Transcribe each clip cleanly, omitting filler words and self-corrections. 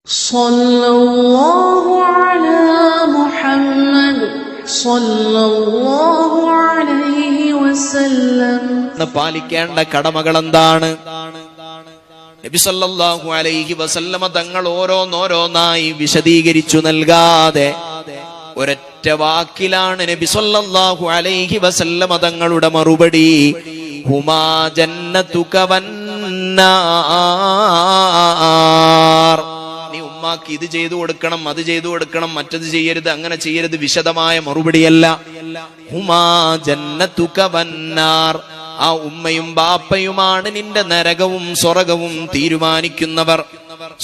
സല്ലല്ലാഹു അലാ മുഹമ്മദ് സല്ലല്ലാഹു അലൈഹി വസല്ലം. പാലിക്കേണ്ട കടമകൾ എന്താണ്? നബി സല്ലല്ലാഹു അലൈഹി വസല്ലമ തങ്ങൾ ഓരോന്നോരോന്നായി വിശദീകരിച്ചു നൽകാതെ ഒരൊറ്റ വാക്കിലാണ് നബി സല്ലല്ലാഹു അലൈഹി വസല്ലമ തങ്ങളുടെ മറുപടി, ഹുമാ ജന്നതുക വന്നാർ. നീ ഉമ്മാക്ക് ഇത് ചെയ്തു കൊടുക്കണം, അത് ചെയ്തു കൊടുക്കണം, മറ്റത് ചെയ്യരുത്, അങ്ങനെ ചെയ്യരുത്, വിശദമായ മറുപടിയല്ല. ഹുമാ ജന്നതുക വന്നാർ. ആ ഉമ്മയും ബാപ്പയുമാണ് നിന്റെ നരകവും സ്വർഗവും തീരുമാനിക്കുന്നവർ.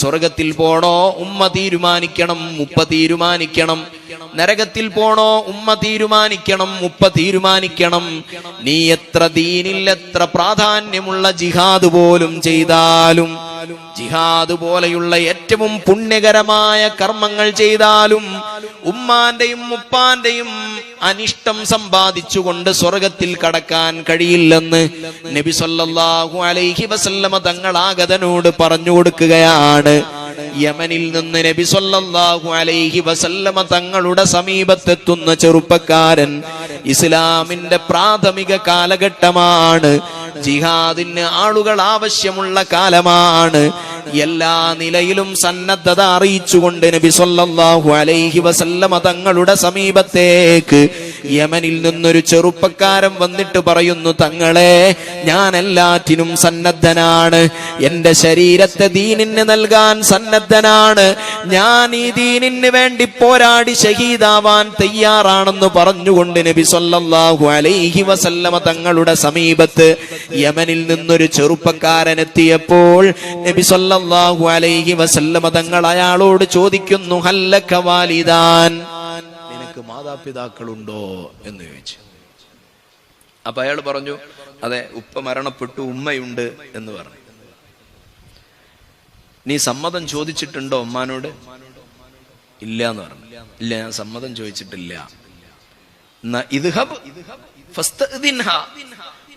സ്വർഗത്തിൽ പോണോ ഉമ്മ തീരുമാനിക്കണം, ഉപ്പ തീരുമാനിക്കണം. നരകത്തിൽ പോണോ ഉമ്മ തീരുമാനിക്കണം, ഉപ്പ തീരുമാനിക്കണം. നീ എത്ര ദീനിൽ എത്ര പ്രാധാന്യമുള്ള ജിഹാദ് പോലും ചെയ്താലും, ജിഹാദ് പോലെയുള്ള ഏറ്റവും പുണ്യകരമായ കർമ്മങ്ങൾ ചെയ്താലും ഉമ്മാന്റെയും ഉപ്പാന്റെയും അനിഷ്ടം സമ്പാദിച്ചുകൊണ്ട് സ്വർഗത്തിൽ കടക്കാൻ കഴിയില്ലെന്ന് നബി സല്ലല്ലാഹു അലൈഹി വസല്ലമ തങ്ങൾ ആഗതനോട് പറഞ്ഞു കൊടുക്കുകയാണ്. യമനിൽ നിന്ന് നബി സല്ലല്ലാഹു അലൈഹി വസല്ലമ തങ്ങളുടെ സമീപത്തെത്തുന്ന ചെറുപ്പക്കാരൻ ഇസ്ലാമിന്റെ പ്രാഥമിക കാലഘട്ടമാണ്. ജിഹാദിന് ആളുകൾ ആവശ്യമുള്ള കാലമാണ്. എല്ലാ നിലയിലും സന്നദ്ധത അറിയിച്ചുകൊണ്ട് നബി സല്ലല്ലാഹു അലൈഹി വസല്ലമ തങ്ങളുടെ സമീപത്തേക്ക് യമനിൽ നിന്നൊരു ചെറുപ്പക്കാരൻ വന്നിട്ട് പറയുന്നു, തങ്ങളെ, ഞാൻ എല്ലാറ്റിനും സന്നദ്ധനാണ്, എന്റെ ശരീരത്തെ ദീനിന് നൽകാൻ സന്നദ്ധനാണ്, ഞാൻ ഈ ദീനിന് വേണ്ടി പോരാടി ഷഹീദാവാൻ തയ്യാറാണെന്ന് പറഞ്ഞുകൊണ്ട് നബി സല്ലല്ലാഹു അലൈഹി വസല്ലമ തങ്ങളുടെ സമീപത്ത് യമനിൽ നിന്നൊരു ചെറുപ്പക്കാരൻ എത്തിയപ്പോൾ നബി സല്ലല്ലാഹു അലൈഹി വസല്ലമ തങ്ങൾ അയാളോട് ചോദിക്കുന്നു, ഹല്ലക വാലിദാൻ, നിനക്ക് മാതാപിതാക്കളുണ്ടോ എന്ന് ചോദിച്ചു. അപ്പൊ അയാൾ പറഞ്ഞു, അതെ, ഉപ്പ മരണപ്പെട്ടു, ഉമ്മയുണ്ട് എന്ന് പറഞ്ഞു. നീ സമ്മതം ചോദിച്ചിട്ടുണ്ടോ ഉമ്മാനോട്? ഇല്ല എന്ന് പറഞ്ഞു. ഇല്ല, ഞാൻ സമ്മതം ചോദിച്ചിട്ടില്ല.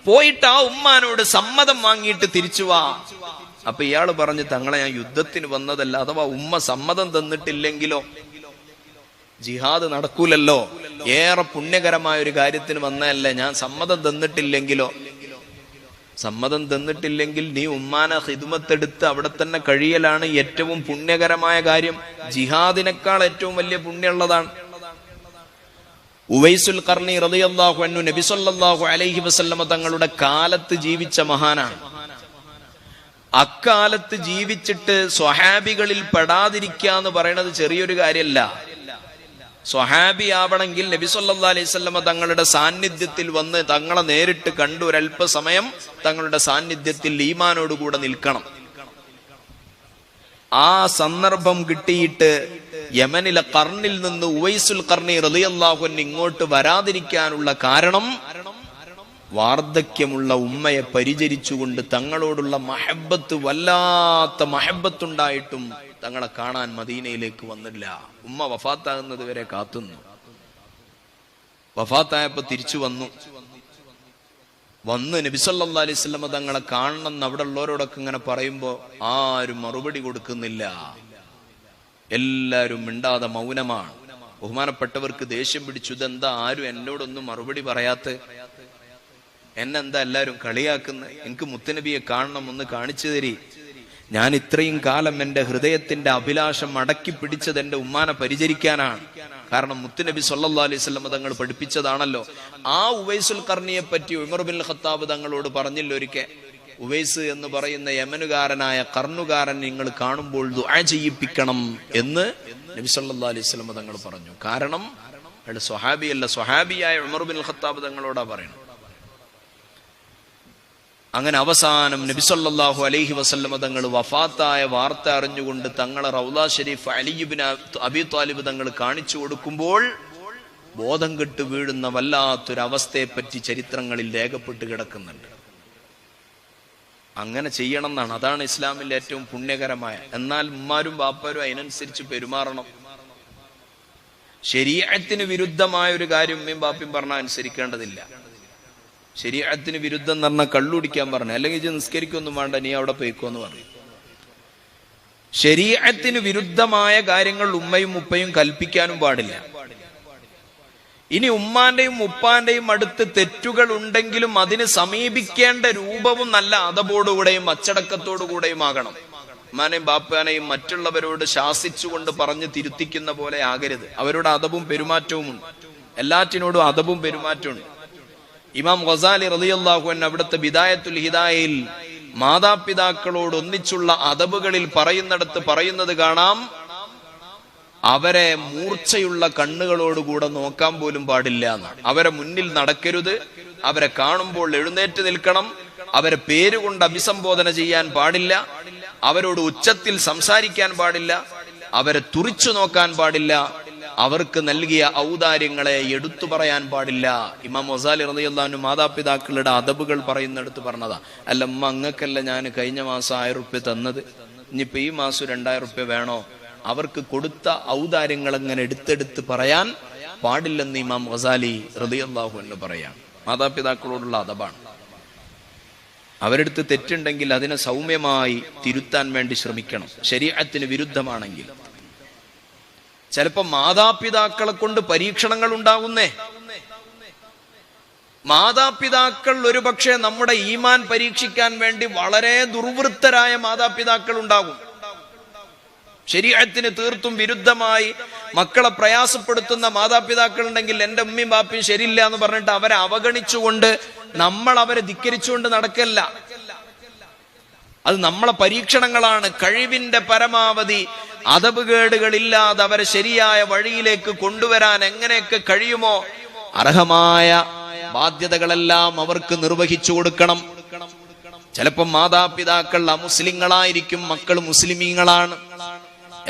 പോയിട്ട് ആ ഉമ്മാനോട് സമ്മതം വാങ്ങിയിട്ട് തിരിച്ചു വാ. അപ്പൊ ഇയാള് പറഞ്ഞു, തങ്ങളെ, ഞാൻ യുദ്ധത്തിന് വന്നതല്ല, അഥവാ ഉമ്മ സമ്മതം തന്നിട്ടില്ലെങ്കിലോ? ജിഹാദ് നടക്കൂലല്ലോ, ഏറെ പുണ്യകരമായ ഒരു കാര്യത്തിന് വന്നതല്ലേ, ഞാൻ സമ്മതം തന്നിട്ടില്ലെങ്കിലോ? സമ്മതം തന്നിട്ടില്ലെങ്കിൽ നീ ഉമ്മാനെ ഖിദ്മത്തെടുത്ത് അവിടെ തന്നെ കഴിയലാണ് ഏറ്റവും പുണ്യകരമായ കാര്യം. ജിഹാദിനേക്കാൾ ഏറ്റവും വലിയ പുണ്യമുള്ളതാണ്. ഉവൈസുൽ ഖർനി റളിയല്ലാഹു അൻഹു നബി സല്ലല്ലാഹു അലൈഹി വസല്ലമ തങ്ങളുടെ കാലത്ത് ജീവിച്ച മഹാനാണ്. അക്കാലത്ത് ജീവിച്ചിട്ട് സ്വഹാബികളിൽ പെടാതിരിക്കുക എന്ന് പറയുന്നത് ചെറിയൊരു കാര്യമല്ല. സ്വഹാബി ആവണമെങ്കിൽ നബി സല്ലല്ലാഹു അലൈഹി വസല്ലമ തങ്ങളുടെ സാന്നിധ്യത്തിൽ വന്ന് തങ്ങളെ നേരിട്ട് കണ്ടു ഒരല്പസമയം തങ്ങളുടെ സാന്നിധ്യത്തിൽ ഈമാനോടുകൂടെ നിൽക്കണം. ആ സന്ദർഭം കിട്ടിയിട്ട് യമനിലെ ഖർനിൽ നിന്ന് ഉവൈസുൽ ഖർനി റളിയല്ലാഹു അൻഹു ഇങ്ങോട്ട് വരാതിരിക്കാനുള്ള കാരണം, വാർദ്ധക്യമുള്ള ഉമ്മയെ പരിചരിച്ചുകൊണ്ട് തങ്ങളോടുള്ള മഹബത്ത്, വല്ലാത്ത മഹബത്തുണ്ടായിട്ടും തങ്ങളെ കാണാൻ മദീനയിലേക്ക് വന്നില്ല. ഉമ്മ വഫാത്താകുന്നത് വരെ കാത്തുന്നു. വഫാത്തായപ്പോ തിരിച്ചു വന്നു നബി സല്ലല്ലാഹു അലൈഹി വസല്ലം തങ്ങളെ കാണണം എന്ന് അവിടെ ഉള്ളവരോടൊക്കെ ഇങ്ങനെ പറയുമ്പോ ആരും മറുപടി കൊടുക്കുന്നില്ല. എല്ലാരും മിണ്ടാതെ മൗനമാണ്. ബഹുമാനപ്പെട്ടവർക്ക് ദേഷ്യം പിടിച്ചു. ഇതെന്താ ആരും എന്നോടൊന്നും മറുപടി പറയാത്ത? എന്നെന്താ എല്ലാരും കളിയാക്കുന്നത്? എനിക്ക് മുത്തുനബിയെ കാണണം, ഒന്ന് കാണിച്ചു തരി. ഞാൻ ഇത്രയും കാലം എന്റെ ഹൃദയത്തിന്റെ അഭിലാഷം അടക്കി പിടിച്ചത് എന്റെ ഉമ്മാനെ പരിചരിക്കാനാണ്. കാരണം മുത്തുനബി സല്ലല്ലാഹു അലൈഹി വസല്ലം തങ്ങൾ പഠിപ്പിച്ചതാണല്ലോ. ആ ഉവൈസുൽ ഖർനിയെ പറ്റി ഉമർ ബിൻ ഖത്താബ് തങ്ങളോട് പറഞ്ഞില്ല ഒരിക്കൽ, ഉവൈസ് എന്ന് പറയുന്ന യമനുകാരനായ കർണുകാരൻ നിങ്ങൾ കാണുമ്പോൾ ദുആ ചെയ്യിപ്പിക്കണം എന്ന് നബി സല്ലല്ലാഹു അലൈഹി വസല്ലം തങ്ങൾ പറഞ്ഞു. കാരണം അയാൾ സ്വഹാബിയല്ല, സ്വഹാബിയായ ഉമർ ബിൻ ഖത്താബ് തങ്ങളോടാ പറയുന്നത്. അങ്ങനെ അവസാനം നബി സല്ലല്ലാഹു അലൈഹി വസല്ലം തങ്ങൾ വഫാത്തായ വാർത്ത അറിഞ്ഞുകൊണ്ട് തങ്ങളെ റൗള ഷരീഫ് അലി ഇബ്നു അബി ത്വാലിബ് തങ്ങൾ കാണിച്ചു കൊടുക്കുമ്പോൾ ബോധം കെട്ട് വീഴുന്ന വല്ലാത്തൊരവസ്ഥയെ പറ്റി ചരിത്രങ്ങളിൽ രേഖപ്പെട്ട് കിടക്കുന്നുണ്ട്. അങ്ങനെ ചെയ്യണം എന്നാണ്. അതാണ് ഇസ്ലാമിലെ ഏറ്റവും പുണ്യകരമായ. എന്നാൽ ഉമ്മാരും ബാപ്പാരും അതിനനുസരിച്ച് പെരുമാറണം. ശരീഅത്തിന് വിരുദ്ധമായ ഒരു കാര്യം ഉമ്മയും ബാപ്പയും പറഞ്ഞാൽ അനുസരിക്കേണ്ടതില്ല. ശരീഅത്തിന് വിരുദ്ധം എന്ന് പറഞ്ഞാൽ കള്ളുടിക്കാൻ പറഞ്ഞു, അല്ലെങ്കിൽ നിസ്കരിക്കൊന്നും വേണ്ട, നീ അവിടെ പോയിക്കോന്ന് പറഞ്ഞു. ശരീഅത്തിന് വിരുദ്ധമായ കാര്യങ്ങൾ ഉമ്മയും ഉപ്പയും കൽപ്പിക്കാനും പാടില്ല. ഇനി ഉമ്മാന്റെയും ഉപ്പാന്റെയും അടുത്ത് തെറ്റുകൾ ഉണ്ടെങ്കിലും അതിന് സമീപിക്കേണ്ട രൂപവും നല്ല അതബോടുകൂടെയും അച്ചടക്കത്തോടുകൂടെയും ആകണം. ഉമ്മാനെയും ബാപ്പാനെയും മറ്റുള്ളവരോട് ശാസിച്ചുകൊണ്ട് പറഞ്ഞ് തിരുത്തിക്കുന്ന പോലെ ആകരുത്. അവരോട് അതബും പെരുമാറ്റവും ഉണ്ട്. എല്ലാറ്റിനോടും അതബും പെരുമാറ്റവും ഉണ്ട്. ഇമാം ഗസാലി റളിയല്ലാഹു അൻഹു അവിടുത്തെ ബിദായത്തുൽ ഹിദായയിൽ മാതാപിതാക്കളോട് ഒന്നിച്ചുള്ള അതബുകളിൽ പറയുന്നത് കാണാം, അവരെ മൂർച്ചയുള്ള കണ്ണുകളോടുകൂടെ നോക്കാൻ പോലും പാടില്ല എന്നാണ്. അവരെ മുന്നിൽ നടക്കരുത്, അവരെ കാണുമ്പോൾ എഴുന്നേറ്റ് നിൽക്കണം, അവരെ പേരുകൊണ്ട് അഭിസംബോധന ചെയ്യാൻ പാടില്ല, അവരോട് ഉച്ചത്തിൽ സംസാരിക്കാൻ പാടില്ല, അവരെ തുറിച്ചു നോക്കാൻ പാടില്ല, അവർക്ക് നൽകിയ ഔദാര്യങ്ങളെ എടുത്തു പറയാൻ പാടില്ല. ഇമാം ഗസാലി റളിയല്ലാഹു അൻഹു മാതാപിതാക്കളുടെ അതബുകൾ പറയുന്നിടത്ത് പറഞ്ഞതാ. അല്ല ഉമ്മ, അങ്ങക്കല്ല ഞാൻ കഴിഞ്ഞ മാസം 1000 റുപ്യ തന്നത്, ഇനിയിപ്പോ ഈ മാസം 2000 റുപ്യ വേണോ? അവർക്ക് കൊടുത്ത ഔദാര്യങ്ങൾ അങ്ങനെ എടുത്തെടുത്ത് പറയാൻ പാടില്ലെന്ന് ഇമാം ഗസാലി റളിയല്ലാഹു അൻഹു പറയാം. മാതാപിതാക്കളോടുള്ള അതബാണ്. അവരെടുത്ത് തെറ്റുണ്ടെങ്കിൽ അതിനെ സൗമ്യമായി തിരുത്താൻ വേണ്ടി ശ്രമിക്കണം. ശരീഅത്തിന് വിരുദ്ധമാണെങ്കിൽ ചിലപ്പോ മാതാപിതാക്കളെ കൊണ്ട് പരീക്ഷണങ്ങൾ ഉണ്ടാകുന്നേ. മാതാപിതാക്കൾ ഒരുപക്ഷെ നമ്മുടെ ഈമാൻ പരീക്ഷിക്കാൻ വേണ്ടി വളരെ ദുർവൃത്തരായ മാതാപിതാക്കൾ ഉണ്ടാകും. ശരീഅത്തിന് തീർത്തും വിരുദ്ധമായി മക്കളെ പ്രയാസപ്പെടുത്തുന്ന മാതാപിതാക്കൾ ഉണ്ടെങ്കിൽ എന്റെ ഉമ്മയും ബാപ്പയും ശരിയില്ല എന്ന് പറഞ്ഞിട്ട് അവരെ അവഗണിച്ചുകൊണ്ട് നമ്മൾ അവരെ ധിക്കരിച്ചുകൊണ്ട് നടക്കല്ല. അത് നമ്മളെ പരീക്ഷണങ്ങളാണ്. കഴിവിന്റെ പരമാവധി അതബുകേടുകളില്ലാതെ അവരെ ശരിയായ വഴിയിലേക്ക് കൊണ്ടുവരാൻ എങ്ങനെയൊക്കെ കഴിയുമോ അർഹമായ ബാധ്യതകളെല്ലാം അവർക്ക് നിർവഹിച്ചു കൊടുക്കണം. ചിലപ്പോൾ മാതാപിതാക്കൾ അമുസ്ലിങ്ങളായിരിക്കും, മക്കൾ മുസ്ലിമീങ്ങളാണ്.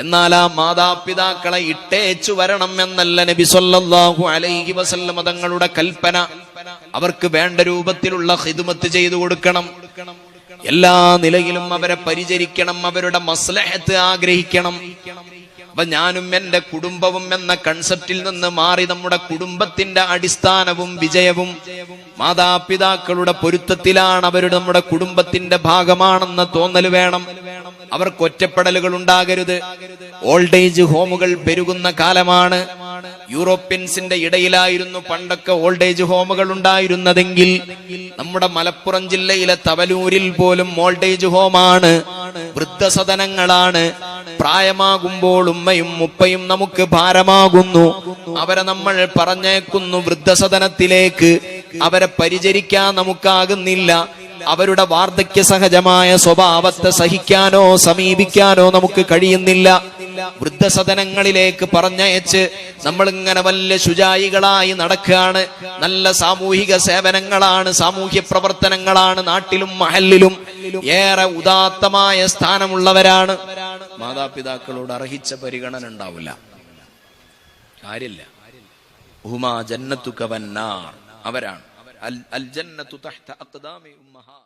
എന്നാൽ ആ മാതാപിതാക്കളെ ഇട്ടേച്ചു വരണം എന്നല്ല നബി സല്ലല്ലാഹു അലൈഹി വസല്ലം തങ്ങളുടെ കൽപ്പന. അവർക്ക് വേണ്ട രൂപത്തിലുള്ള ഖിദ്മത്ത് ചെയ്തു കൊടുക്കണം. എല്ലാ നിലയിലും അവരെ പരിചരിക്കണം, അവരുടെ മസ്ലഹത്ത് ആഗ്രഹിക്കണം. അപ്പൊ ഞാനും എന്റെ കുടുംബവും എന്ന കൺസെപ്റ്റിൽ നിന്ന് മാറി നമ്മുടെ കുടുംബത്തിന്റെ അടിസ്ഥാനവും വിജയവും മാതാപിതാക്കളുടെ പൊരുത്തത്തിലാണ്. അവരുടെ നമ്മുടെ കുടുംബത്തിന്റെ ഭാഗമാണെന്ന തോന്നൽ വേണം. അവർക്ക് ഒറ്റപ്പെടലുകൾ ഉണ്ടാകരുത്. ഓൾഡ് ഏജ് ഹോമുകൾ പെരുകുന്ന കാലമാണ്. യൂറോപ്യൻസിന്റെ ഇടയിലായിരുന്നു പണ്ടൊക്കെ ഓൾഡ് ഏജ് ഹോമുകൾ ഉണ്ടായിരുന്നതെങ്കിൽ നമ്മുടെ മലപ്പുറം ജില്ലയിലെ തവലൂരിൽ പോലും ഓൾഡ് ഏജ് ഹോമാണ്, വൃദ്ധസദനങ്ങളാണ്. പ്രായമാകുമ്പോൾ ഉമ്മയും ഉപ്പയും നമുക്ക് ഭാരമാകുന്നു. അവരെ നമ്മൾ പറഞ്ഞേക്കുന്നു വൃദ്ധസദനത്തിലേക്ക്. അവരെ പരിചരിക്കാൻ നമുക്കാകുന്നില്ല. അവരുടെ വാർദ്ധക്യ സഹജമായ സ്വഭാവത്തെ സഹിക്കാനോ സമീപിക്കാനോ നമുക്ക് കഴിയുന്നില്ല. വൃദ്ധസദനങ്ങളിലേക്ക് പറഞ്ഞയച്ച് നമ്മളിങ്ങനെ വലിയ ശുചായികളായി നടക്കുകയാണ്. നല്ല സാമൂഹിക സേവനങ്ങളാണ്, സാമൂഹ്യ പ്രവർത്തനങ്ങളാണ്. നാട്ടിലും മഹല്ലിലും ഏറെ ഉദാത്തമായ സ്ഥാനമുള്ളവരാണ്. മാതാപിതാക്കളോട് അർഹിച്ച പരിഗണന ഉണ്ടാവില്ല, കാര്യമില്ല. ഹുമാ ജന്നത്തുക വന്നാർ, അവരാണ് അൽ ജന്നത്തു തഹ്ത അഖ്ദാമി ഉമ്മഹാ.